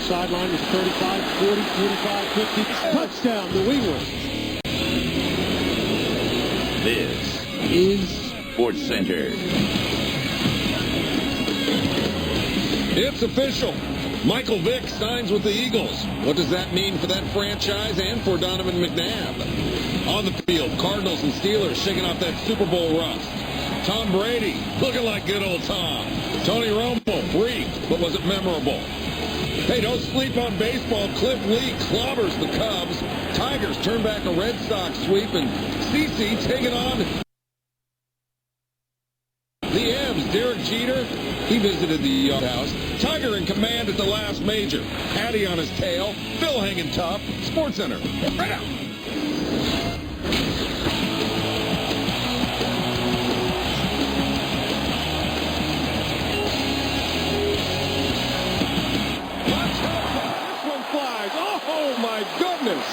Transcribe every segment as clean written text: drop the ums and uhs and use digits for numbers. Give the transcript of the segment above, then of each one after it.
sideline is 35, 40, 45, 50. Touchdown, New England. This is Sports Center. It's official. Michael Vick signs with the Eagles. What does that mean for that franchise and for Donovan McNabb? On the field, Cardinals and Steelers shaking off that Super Bowl rust. Tom Brady, looking like good old Tom. Tony Romo, freak, but was it memorable? Hey, don't sleep on baseball. Cliff Lee clobbers the Cubs. Tigers turn back a Red Sox sweep, and CeCe taking on the M's. Derek Jeter, he visited the Yard House. Tiger in command at the last major. Patty on his tail. Phil hanging tough. Sports Center. Right out. Oh, my goodness.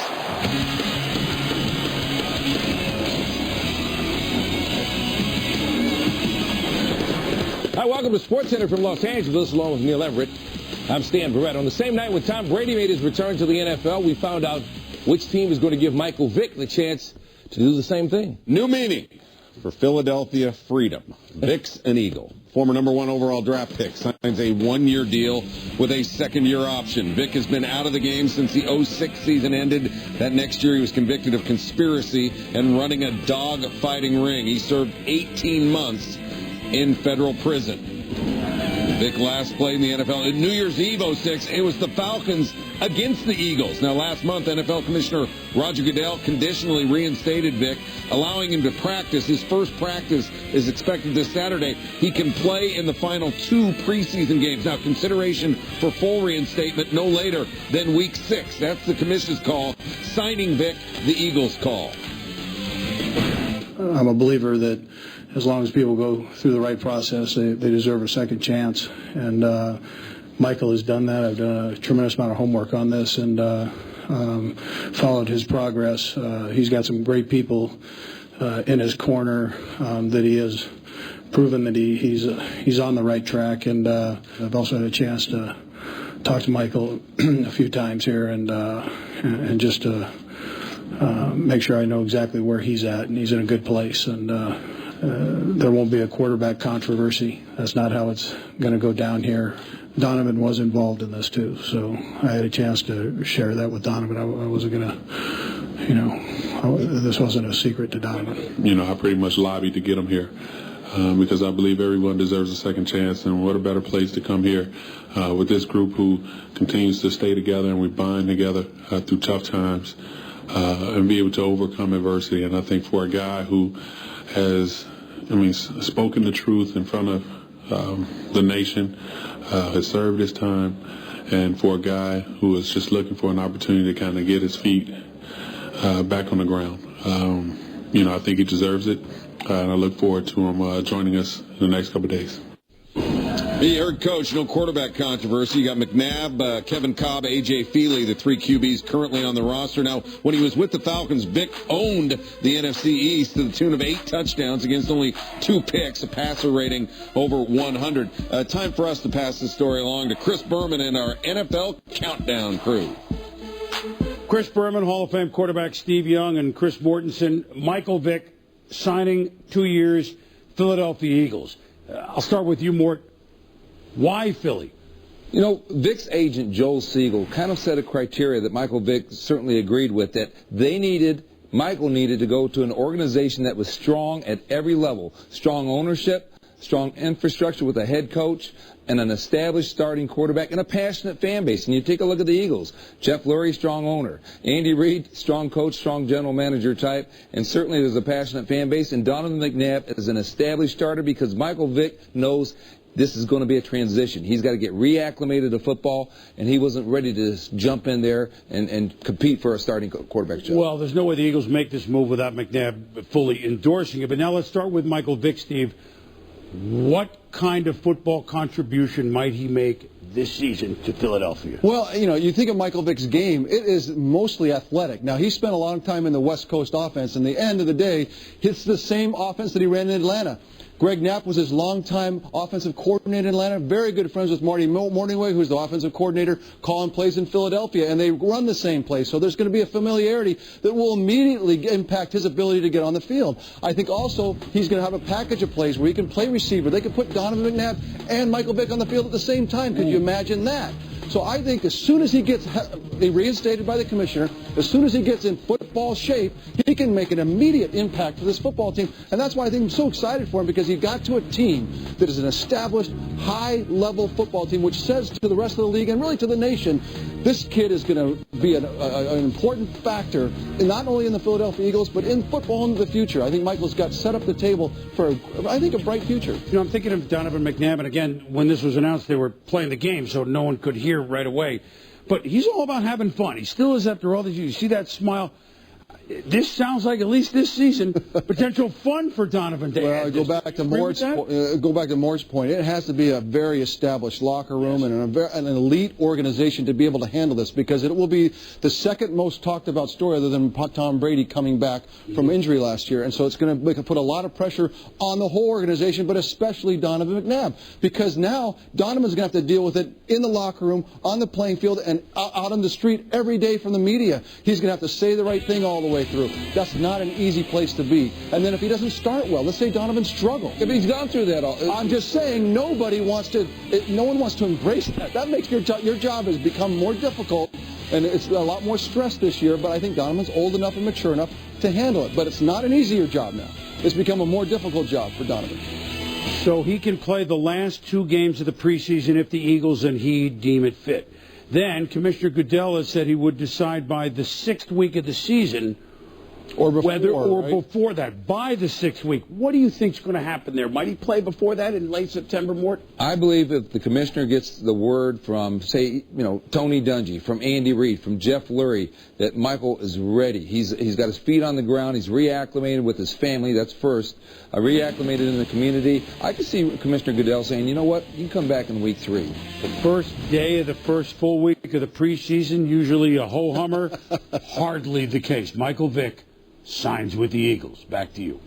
Hi, welcome to Sports Center from Los Angeles, along with Neil Everett. I'm Stan Barrett. On the same night when Tom Brady made his return to the NFL, we found out which team is going to give Michael Vick the chance to do the same thing. New meaning for Philadelphia freedom. Vick's an Eagle. Former #1 overall draft pick signs a one-year deal with a second-year option. Vick has been out of the game since the 06 season ended. That next year he was convicted of conspiracy and running a dog-fighting ring. He served 18 months in federal prison. Vick last played in the NFL at New Year's Eve 06. It was the Falcons against the Eagles. Now, last month, NFL Commissioner Roger Goodell conditionally reinstated Vick, allowing him to practice. His first practice is expected this Saturday. He can play in the final 2 preseason games. Now, consideration for full reinstatement no later than Week 6. That's the Commissioner's call. Signing Vick, the Eagles' call. I'm a believer that as long as people go through the right process, they deserve a second chance. And Michael has done that. I've done a tremendous amount of homework on this and followed his progress. He's got some great people in his corner that he has proven that he's on the right track. And I've also had a chance to talk to Michael a few times here and just to make sure I know exactly where he's at, and he's in a good place. And there won't be a quarterback controversy. That's not how it's going to go down here. Donovan was involved in this too, so I had a chance to share that with Donovan. I wasn't going to, this wasn't a secret to Donovan. I pretty much lobbied to get him here because I believe everyone deserves a second chance, and what a better place to come here with this group who continues to stay together and we bind together through tough times and be able to overcome adversity. And I think for a guy who has, spoken the truth in front of the nation, has served his time, and for a guy who is just looking for an opportunity to kind of get his feet back on the ground, I think he deserves it, and I look forward to him joining us in the next couple of days. You heard, Coach, no quarterback controversy. You got McNabb, Kevin Cobb, A.J. Feely, the 3 QBs currently on the roster. Now, when he was with the Falcons, Vick owned the NFC East to the tune of 8 touchdowns against only 2 picks, a passer rating over 100. Time for us to pass this story along to Chris Berman and our NFL Countdown crew. Chris Berman, Hall of Fame quarterback Steve Young, and Chris Mortensen. Michael Vick signing 2 years, Philadelphia Eagles. I'll start with you, Mort. Why Philly? Vick's agent, Joel Siegel, kind of set a criteria that Michael Vick certainly agreed with, that Michael needed to go to an organization that was strong at every level. Strong ownership, strong infrastructure with a head coach, and an established starting quarterback, and a passionate fan base. And you take a look at the Eagles. Jeff Lurie, strong owner. Andy Reid, strong coach, strong general manager type. And certainly there's a passionate fan base. And Donovan McNabb is an established starter because Michael Vick knows this is going to be a transition. He's got to get reacclimated to football, and he wasn't ready to jump in there and compete for a starting quarterback job. Well, there's no way the Eagles make this move without McNabb fully endorsing it. But now let's start with Michael Vick, Steve. What kind of football contribution might he make this season to Philadelphia? Well, you think of Michael Vick's game, it is mostly athletic. Now, he spent a long time in the West Coast offense, and at the end of the day, it's the same offense that he ran in Atlanta. Greg Knapp was his longtime offensive coordinator in Atlanta, very good friends with Marty Morningway, who's the offensive coordinator, calling plays in Philadelphia, and they run the same play. So there's going to be a familiarity that will immediately impact his ability to get on the field. I think also he's going to have a package of plays where he can play receiver. They can put Donovan McNabb and Michael Vick on the field at the same time. Could you imagine that? So I think as soon as he gets reinstated by the commissioner, as soon as he gets in football shape, he can make an immediate impact to this football team. And that's why I think I'm so excited for him, because he got to a team that is an established, high-level football team, which says to the rest of the league and really to the nation, this kid is going to be an important factor, not only in the Philadelphia Eagles, but in football in the future. I think Michael's got set up the table for, I think, a bright future. You know, I'm thinking of Donovan McNabb, and again, when this was announced, they were playing the game, so no one could hear right away. But he's all about having fun. He still is after all these years. You see that smile? This sounds like, at least this season, potential fun for Donovan to add. Go back to Mort's point. It has to be a very established locker room and an elite organization to be able to handle this, because it will be the second most talked about story, other than Tom Brady coming back from injury last year. And so it's going to put a lot of pressure on the whole organization, but especially Donovan McNabb, because now Donovan's going to have to deal with it in the locker room, on the playing field, and out on the street every day from the media. He's going to have to say the right thing all the way through. That's not an easy place to be. And then if he doesn't start well, let's say Donovan struggled. If he's gone through that, I'm just saying, no one wants to embrace that. That makes your job has become more difficult, and it's a lot more stress this year. But I think Donovan's old enough and mature enough to handle it. But it's not an easier job now. It's become a more difficult job for Donovan. So he can play the last 2 games of the preseason if the Eagles and he deem it fit. Then Commissioner Goodell has said he would decide by the 6th week of the season, or before that, by the 6th week. What do you think is going to happen there? Might he play before that in late September, Mort? I believe if the commissioner gets the word from, say, Tony Dungy, from Andy Reid, from Jeff Lurie, that Michael is ready. He's got his feet on the ground. He's reacclimated with his family. That's first. Reacclimated in the community. I could see Commissioner Goodell saying, you know what, you can come back in week 3. The first day of the first full week of the preseason, usually a ho-hummer. Hardly the case. Michael Vick signs with the Eagles. Back to you.